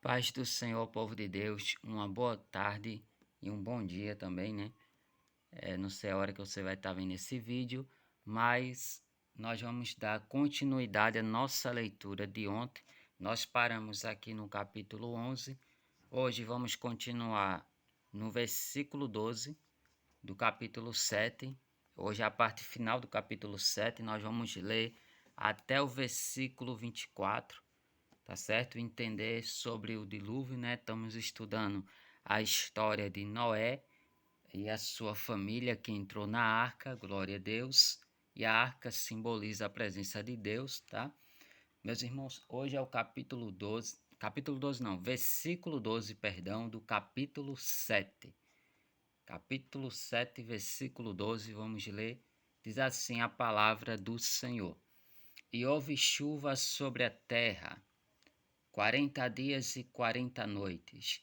Paz do Senhor, povo de Deus, uma boa tarde e um bom dia também, né? Não sei a hora que você vai estar vendo esse vídeo, mas nós vamos dar continuidade à nossa leitura de ontem. Nós paramos aqui no capítulo 11. Hoje vamos continuar no versículo 12 do capítulo 7. Hoje é a parte final do capítulo 7. Nós vamos ler até o versículo 24. Tá certo? Entender sobre o dilúvio, né? Estamos estudando a história de Noé e a sua família que entrou na arca, glória a Deus. E a arca simboliza a presença de Deus, tá? Meus irmãos, hoje é o capítulo 12 não, versículo 12, perdão, do capítulo 7. Capítulo 7, versículo 12, vamos ler. Diz assim a palavra do Senhor. E houve chuva sobre a terra 40 dias e 40 noites.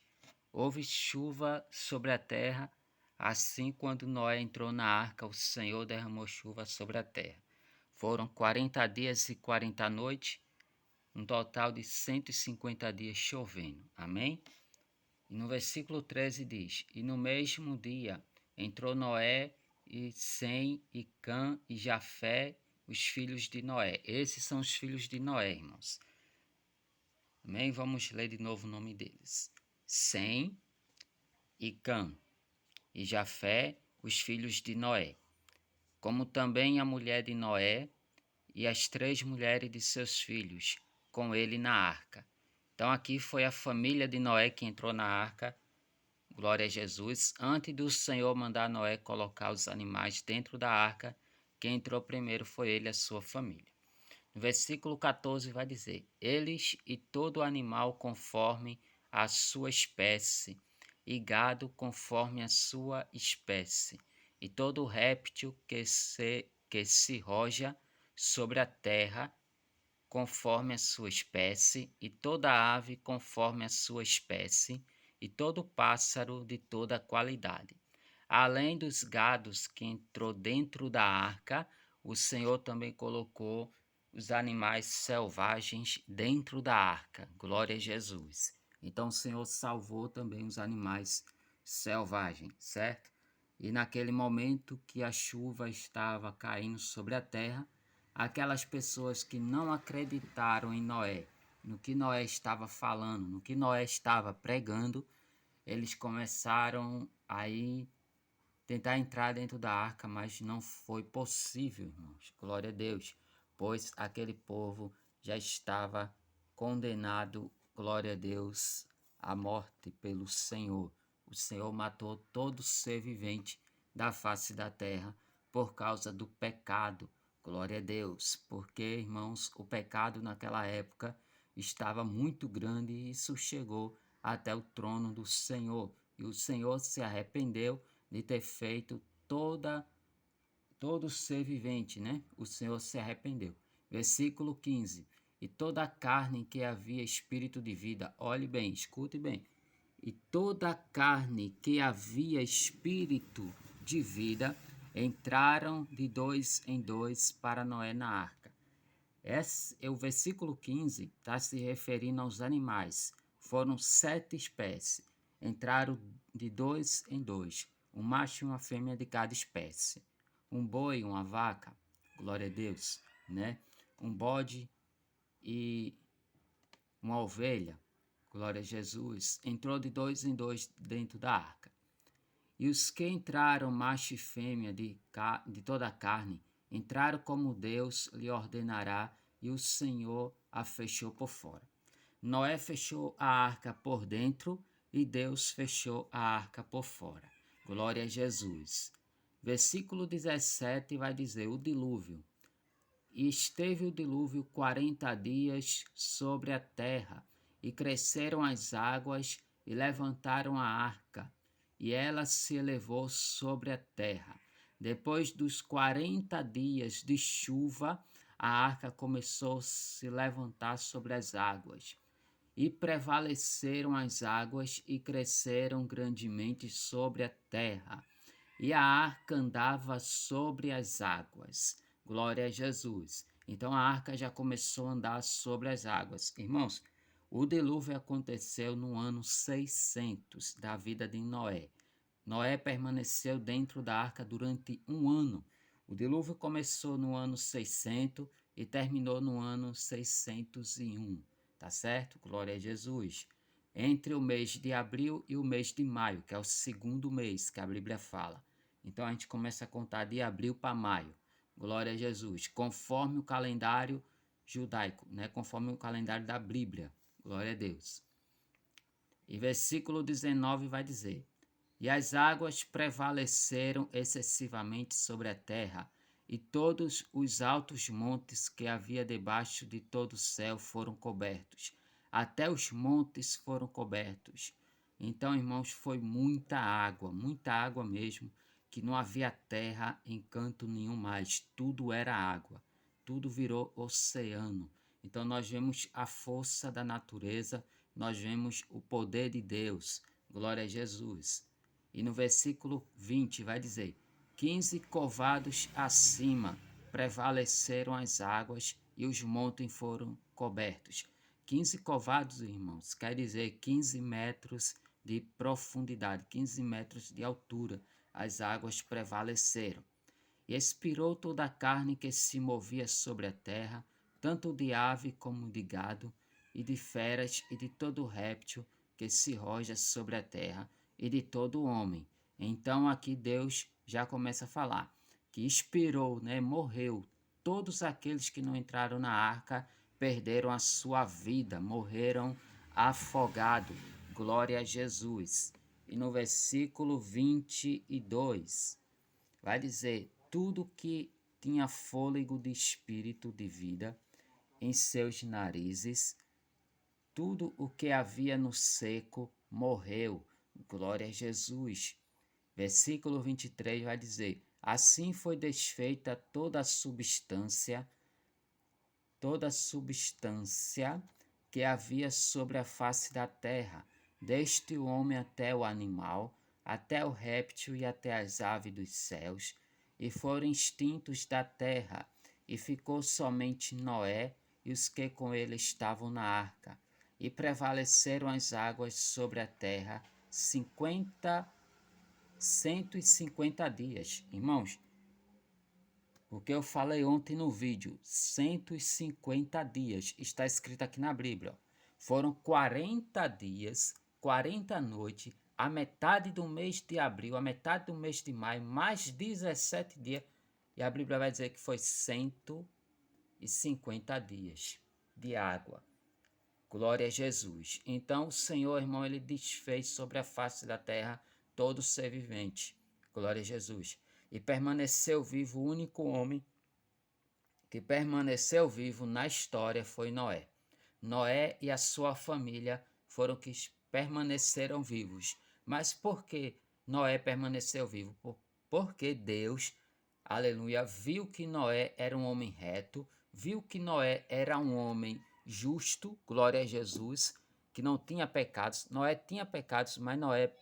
Houve chuva sobre a terra, assim quando Noé entrou na arca, o Senhor derramou chuva sobre a terra. Foram 40 dias e 40 noites, um total de 150 dias chovendo. Amém? E no versículo 13 diz: E no mesmo dia entrou Noé e Sem e Cã e Jafé, os filhos de Noé. Esses são os filhos de Noé, irmãos. Amém? Vamos ler de novo o nome deles. Sem e Cã e Jafé, os filhos de Noé, como também a mulher de Noé e as 3 mulheres de seus filhos, com ele na arca. Então aqui foi a família de Noé que entrou na arca, glória a Jesus, antes do Senhor mandar Noé colocar os animais dentro da arca. Quem entrou primeiro foi ele e a sua família. No versículo 14 vai dizer: Eles e todo animal conforme a sua espécie, e gado conforme a sua espécie, e todo réptil que se roja sobre a terra, conforme a sua espécie, e toda ave conforme a sua espécie, e todo pássaro de toda qualidade. Além dos gados que entrou dentro da arca, o Senhor também colocou os animais selvagens dentro da arca. Glória a Jesus. Então o Senhor salvou também os animais selvagens, certo? E naquele momento que a chuva estava caindo sobre a terra, aquelas pessoas que não acreditaram em Noé, no que Noé estava falando, no que Noé estava pregando, eles começaram aí tentar entrar dentro da arca, mas não foi possível, irmãos. Glória a Deus, pois aquele povo já estava condenado, glória a Deus, à morte pelo Senhor. O Senhor matou todo ser vivente da face da terra por causa do pecado. Glória a Deus, porque, irmãos, o pecado naquela época estava muito grande e isso chegou até o trono do Senhor. E o Senhor se arrependeu de ter feito todo ser vivente, né? O Senhor se arrependeu. Versículo 15. E toda a carne que havia espírito de vida, olhe bem, escute bem. E toda a carne que havia espírito de vida entraram de 2 em 2 para Noé na arca. O versículo 15 está se referindo aos animais. Foram 7 espécies. Entraram de 2 em 2, um macho e uma fêmea de cada espécie. Um boi, uma vaca, glória a Deus, né? Um bode e uma ovelha, glória a Jesus, entrou de 2 em 2 dentro da arca. E os que entraram, macho e fêmea de toda a carne, entraram como Deus lhe ordenará, e o Senhor a fechou por fora. Noé fechou a arca por dentro e Deus fechou a arca por fora. Glória a Jesus. Versículo 17 vai dizer: o dilúvio. E esteve o dilúvio 40 dias sobre a terra, e cresceram as águas, e levantaram a arca, e ela se elevou sobre a terra. Depois dos 40 dias de chuva, a arca começou a se levantar sobre as águas. E prevaleceram as águas e cresceram grandemente sobre a terra. E a arca andava sobre as águas. Glória a Jesus. Então a arca já começou a andar sobre as águas. Irmãos, O dilúvio aconteceu no ano 600 da vida de Noé. Noé permaneceu dentro da arca durante um ano. O dilúvio começou no ano 600 e terminou no ano 601. Tá certo? Glória a Jesus. Entre o mês de abril e o mês de maio, que é o segundo mês que a Bíblia fala. Então a gente começa a contar de abril para maio. Glória a Jesus. Conforme o calendário judaico, né? Conforme o calendário da Bíblia. Glória a Deus. E versículo 19 vai dizer: E as águas prevaleceram excessivamente sobre a terra, e todos os altos montes que havia debaixo de todo o céu foram cobertos. Até os montes foram cobertos. Então, irmãos, foi muita água mesmo, que não havia terra em canto nenhum mais. Tudo era água, tudo virou oceano. Então, nós vemos a força da natureza, nós vemos o poder de Deus. Glória a Jesus. E no versículo 20 vai dizer: 15 covados acima prevaleceram as águas e os montes foram cobertos. 15 covados, irmãos, quer dizer 15 metros de profundidade, 15 metros de altura. As águas prevaleceram. E expirou toda a carne que se movia sobre a terra, tanto de ave como de gado, e de feras e de todo réptil que se roja sobre a terra, e de todo homem. Então aqui Deus já começa a falar que expirou, né, morreu. Todos aqueles que não entraram na arca perderam a sua vida, morreram afogados. Glória a Jesus. E no versículo 22 vai dizer: tudo que tinha fôlego de espírito de vida em seus narizes, tudo o que havia no seco morreu. Glória a Jesus. Versículo 23 vai dizer: assim foi desfeita toda a substância que havia sobre a face da terra, desde o homem até o animal, até o réptil e até as aves dos céus, e foram extintos da terra, e ficou somente Noé e os que com ele estavam na arca. E prevaleceram as águas sobre a terra 150 dias. Irmãos, o que eu falei ontem no vídeo, 150 dias, está escrito aqui na Bíblia. Foram 40 dias, 40 noites, a metade do mês de abril, a metade do mês de maio, mais 17 dias. E a Bíblia vai dizer que foi 150 dias de água. Glória a Jesus. Então o Senhor, irmão, ele desfez sobre a face da terra todo ser vivente. Glória a Jesus. E permaneceu vivo o único homem que permaneceu vivo na história foi Noé. Noé e a sua família foram que permaneceram vivos. Mas por que Noé permaneceu vivo? Porque Deus, aleluia, viu que Noé era um homem reto, viu que Noé era um homem justo, glória a Jesus, que não tinha pecados. Noé tinha pecados, mas Noé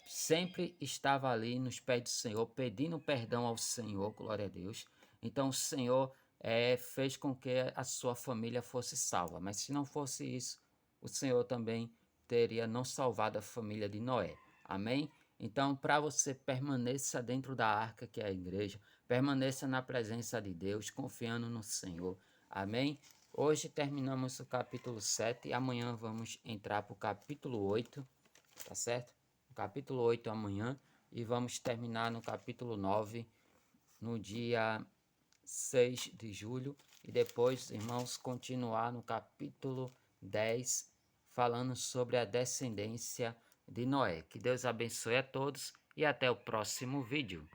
sempre estava ali nos pés do Senhor, pedindo perdão ao Senhor, glória a Deus. Então o Senhor fez com que a sua família fosse salva. Mas se não fosse isso, o Senhor também teria não salvado a família de Noé. Amém? Então, para você permaneça dentro da arca que é a igreja, permaneça na presença de Deus, confiando no Senhor. Amém? Hoje terminamos o capítulo 7 e amanhã vamos entrar para o capítulo 8, tá certo? O capítulo 8 amanhã e vamos terminar no capítulo 9 no dia 6 de julho e depois, irmãos, continuar no capítulo 10, falando sobre a descendência de Noé. Que Deus abençoe a todos e até o próximo vídeo.